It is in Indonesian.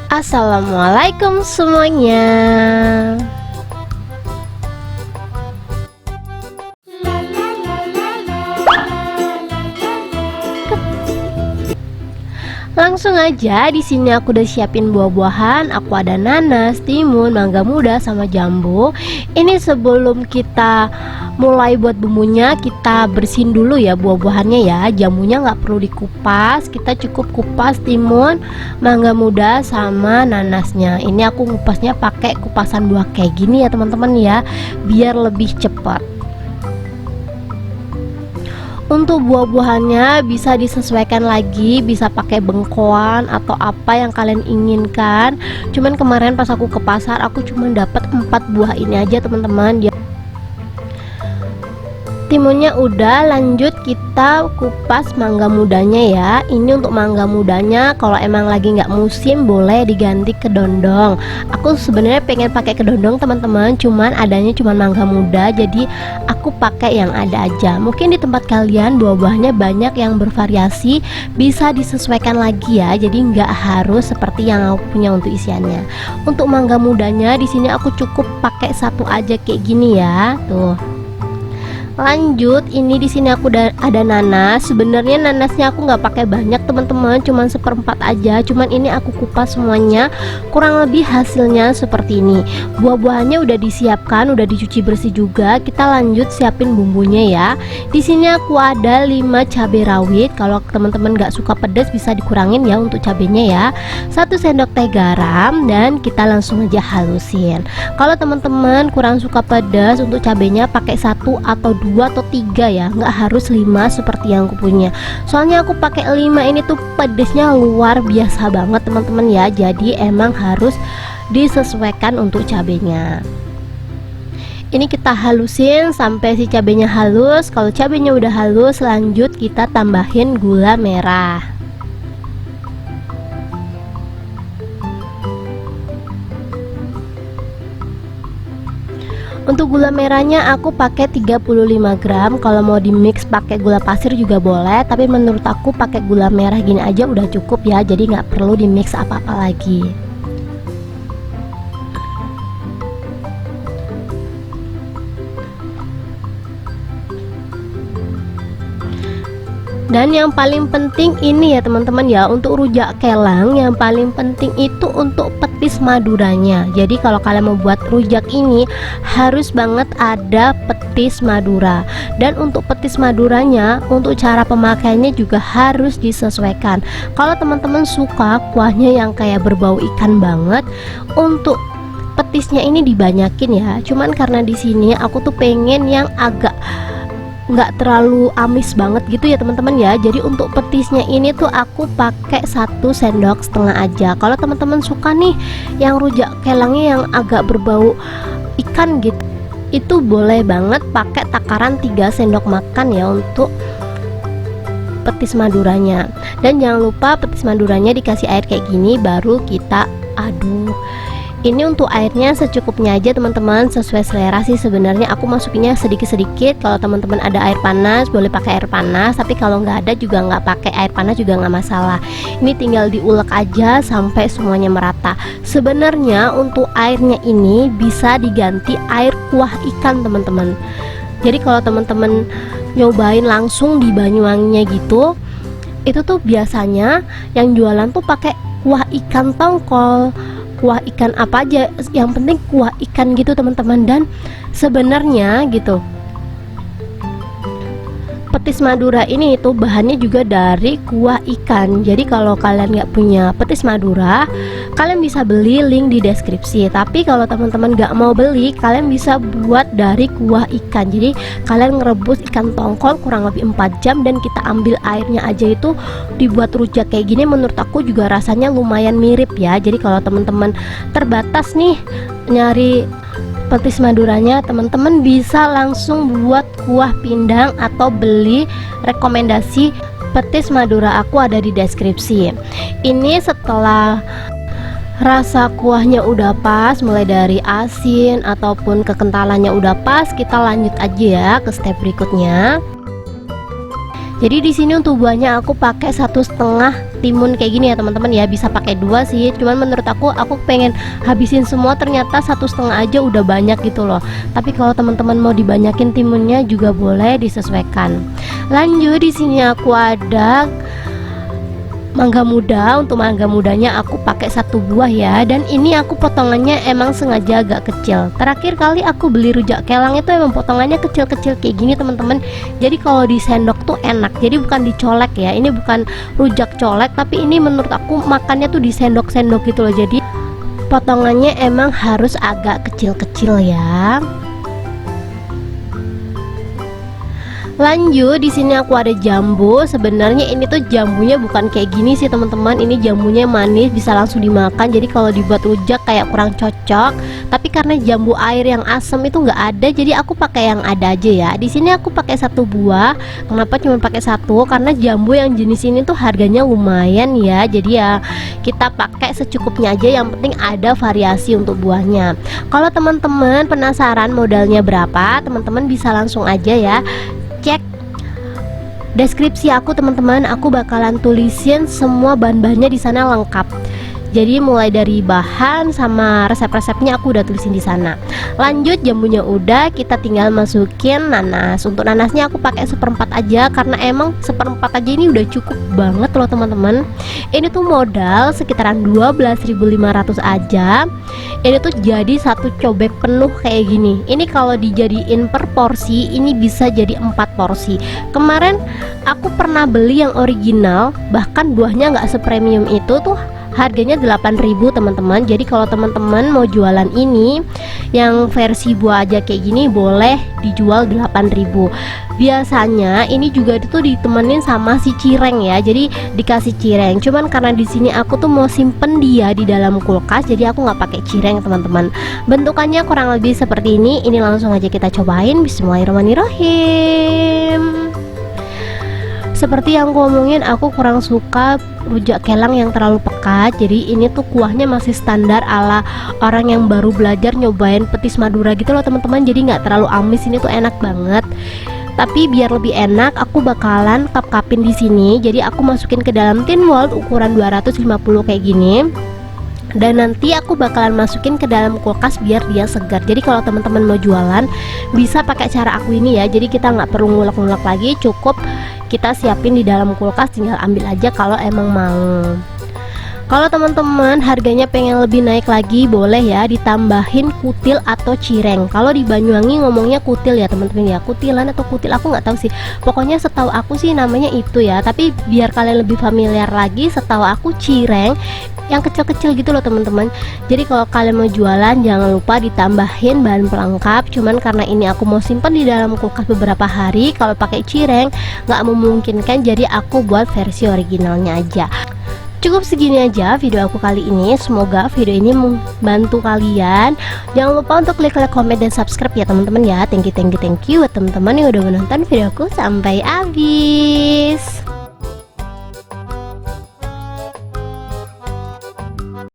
Assalamualaikum semuanya. Langsung aja, di sini aku udah siapin buah-buahan. Aku ada nanas, timun, mangga muda, sama jambu. Ini sebelum kita mulai buat bumbunya, kita bersihin dulu ya buah-buahannya ya. Jambunya nggak perlu dikupas, kita cukup kupas timun, mangga muda, sama nanasnya. Ini aku ngupasnya pakai kupasan buah kayak gini ya teman-teman ya, biar lebih cepat. Untuk buah-buahannya bisa disesuaikan lagi, bisa pakai bengkoang atau apa yang kalian inginkan. Cuman kemarin pas aku ke pasar, aku cuma dapat 4 buah ini aja teman-teman. Timunnya udah, lanjut kita kupas mangga mudanya ya. Ini untuk mangga mudanya, kalau emang lagi nggak musim boleh diganti ke dondong. Aku sebenarnya pengen pakai ke dondong teman-teman, cuman adanya cuman mangga muda, jadi aku pakai yang ada aja. Mungkin di tempat kalian buah-buahnya banyak yang bervariasi, bisa disesuaikan lagi ya. Jadi nggak harus seperti yang aku punya untuk isiannya. Untuk mangga mudanya di sini aku cukup pakai satu aja kayak gini ya, tuh. Lanjut, ini di sini aku ada nanas. Sebenarnya nanasnya aku nggak pakai banyak teman-teman, cuman 1/4 aja. Cuman ini aku kupas semuanya, kurang lebih hasilnya seperti ini. Buah-buahannya udah disiapkan, udah dicuci bersih juga. Kita lanjut siapin bumbunya ya. Di sini aku ada 5 cabai rawit. Kalau teman-teman nggak suka pedas bisa dikurangin ya untuk cabenya ya. 1 sendok teh garam, dan kita langsung aja halusin. Kalau teman-teman kurang suka pedas, untuk cabenya pakai 1 atau 2 atau 3 ya, nggak harus 5 seperti yang aku punya. Soalnya aku pakai 5 ini tuh pedesnya luar biasa banget teman-teman ya. Jadi emang harus disesuaikan untuk cabenya. Ini kita halusin sampai si cabenya halus. Kalau cabenya udah halus, lanjut kita tambahin gula merah. Untuk gula merahnya aku pakai 35 gram. Kalau mau di mix pakai gula pasir juga boleh, tapi menurut aku pakai gula merah gini aja udah cukup ya. Jadi nggak perlu di mix apa-apa lagi. Dan yang paling penting ini ya teman-teman ya, untuk rujak kelang yang paling penting itu untuk petis maduranya. Jadi kalau kalian mau buat rujak ini harus banget ada petis madura. Dan untuk petis maduranya, untuk cara pemakaiannya juga harus disesuaikan. Kalau teman-teman suka kuahnya yang kayak berbau ikan banget, untuk petisnya ini dibanyakin ya. Cuman karena di sini aku tuh pengen yang agak nggak terlalu amis banget gitu ya teman-teman ya. Jadi untuk petisnya ini tuh aku pakai 1,5 sendok aja. Kalau teman-teman suka nih yang rujak kelangnya yang agak berbau ikan gitu, itu boleh banget pakai takaran 3 sendok makan ya untuk petis maduranya. Dan jangan lupa petis maduranya dikasih air kayak gini, baru kita aduk. Ini untuk airnya secukupnya aja teman-teman, sesuai selera sih sebenarnya. Aku masukinnya sedikit-sedikit. Kalau teman-teman ada air panas boleh pakai air panas, tapi kalau nggak ada juga nggak pakai air panas juga nggak masalah. Ini tinggal diulek aja sampai semuanya merata. Sebenarnya untuk airnya ini bisa diganti air kuah ikan teman-teman. Jadi kalau teman-teman nyobain langsung di Banyuwanginya gitu, itu tuh biasanya yang jualan tuh pakai kuah ikan tongkol, kuah ikan apa aja, yang penting kuah ikan gitu teman-teman. Dan sebenarnya gitu, petis madura ini itu bahannya juga dari kuah ikan. Jadi kalau kalian nggak punya petis madura, kalian bisa beli, link di deskripsi. Tapi kalau teman-teman nggak mau beli, kalian bisa buat dari kuah ikan. Jadi kalian ngerebus ikan tongkol kurang lebih 4 jam, dan kita ambil airnya aja, itu dibuat rujak kayak gini. Menurut aku juga rasanya lumayan mirip ya. Jadi kalau teman-teman terbatas nih nyari petis maduranya, teman-teman bisa langsung buat kuah pindang atau beli rekomendasi petis madura aku ada di deskripsi. Ini setelah rasa kuahnya udah pas, mulai dari asin ataupun kekentalannya udah pas, kita lanjut aja ya ke step berikutnya. Jadi di sini untuk buahnya aku pakai 1,5 timun kayak gini ya teman-teman ya, bisa pakai 2 sih, cuman menurut aku pengen habisin semua, ternyata 1,5 aja udah banyak gitu loh. Tapi kalau teman-teman mau dibanyakin timunnya juga boleh, disesuaikan. Lanjut, di sini aku ada mangga muda. Untuk mangga mudanya aku pakai 1 buah ya, dan ini aku potongannya emang sengaja agak kecil. Terakhir kali aku beli rujak kelang itu emang potongannya kecil-kecil kayak gini teman-teman. Jadi kalau di sendok tuh enak, jadi bukan dicolek ya, ini bukan rujak colek, tapi ini menurut aku makannya tuh di sendok-sendok gitu loh. Jadi potongannya emang harus agak kecil-kecil ya. Lanjut, di sini aku ada jambu. Sebenarnya ini tuh jambunya bukan kayak gini sih teman-teman. Ini jambunya manis, bisa langsung dimakan. Jadi kalau dibuat rujak kayak kurang cocok. Tapi karena jambu air yang asam itu nggak ada, jadi aku pakai yang ada aja ya. Di sini aku pakai 1 buah. Kenapa cuma pakai 1? Karena jambu yang jenis ini tuh harganya lumayan ya. Jadi ya kita pakai secukupnya aja. Yang penting ada variasi untuk buahnya. Kalau teman-teman penasaran modalnya berapa, teman-teman bisa langsung aja ya cek deskripsi aku teman-teman. Aku bakalan tulisin semua bahan-bahannya di sana lengkap. Jadi mulai dari bahan sama resep-resepnya aku udah tulisin di sana. Lanjut, jambunya udah, kita tinggal masukin nanas. Untuk nanasnya aku pakai 1/4 aja, karena emang 1/4 aja ini udah cukup banget loh teman-teman. Ini tuh modal sekitaran 12.500 aja. Ini tuh jadi 1 cobek penuh kayak gini. Ini kalau dijadiin per porsi, ini bisa jadi 4 porsi. Kemarin aku pernah beli yang original, bahkan buahnya nggak sepremium itu tuh harganya 8.000 teman-teman. Jadi kalau teman-teman mau jualan ini yang versi buah aja kayak gini, boleh dijual 8.000. Biasanya ini juga itu ditemenin sama si cireng ya. Jadi dikasih cireng. Cuman karena di sini aku tuh mau simpen dia di dalam kulkas, jadi aku nggak pakai cireng teman-teman. Bentukannya kurang lebih seperti ini. Ini langsung aja kita cobain. Bismillahirrahmanirrahim. Seperti yang aku omongin, aku kurang suka rujak kelang yang terlalu pekat. Jadi ini tuh kuahnya masih standar ala orang yang baru belajar nyobain petis Madura gitu loh teman-teman. Jadi nggak terlalu amis, ini tuh enak banget. Tapi biar lebih enak, aku bakalan kap-kapin di sini. Jadi aku masukin ke dalam tin mold ukuran 250 kayak gini. Dan nanti aku bakalan masukin ke dalam kulkas biar dia segar. Jadi kalau teman-teman mau jualan bisa pakai cara aku ini ya. Jadi kita nggak perlu ngulek-ngulek lagi, cukup kita siapin di dalam kulkas, tinggal ambil aja kalau emang mau. Kalau teman-teman harganya pengen lebih naik lagi, boleh ya ditambahin kutil atau cireng. Kalau di Banyuwangi ngomongnya kutil ya teman-teman ya, kutilan atau kutil aku nggak tahu sih. Pokoknya setahu aku sih namanya itu ya. Tapi biar kalian lebih familiar lagi, setahu aku cireng yang kecil-kecil gitu loh teman-teman. Jadi kalau kalian mau jualan jangan lupa ditambahin bahan pelengkap. Cuman karena ini aku mau simpan di dalam kulkas beberapa hari, kalau pakai cireng nggak memungkinkan, jadi aku buat versi originalnya aja. Cukup segini aja video aku kali ini. Semoga video ini membantu kalian. Jangan lupa untuk klik like, komen, dan subscribe ya teman-teman ya. Thank you buat teman-teman yang udah menonton videoku sampai habis.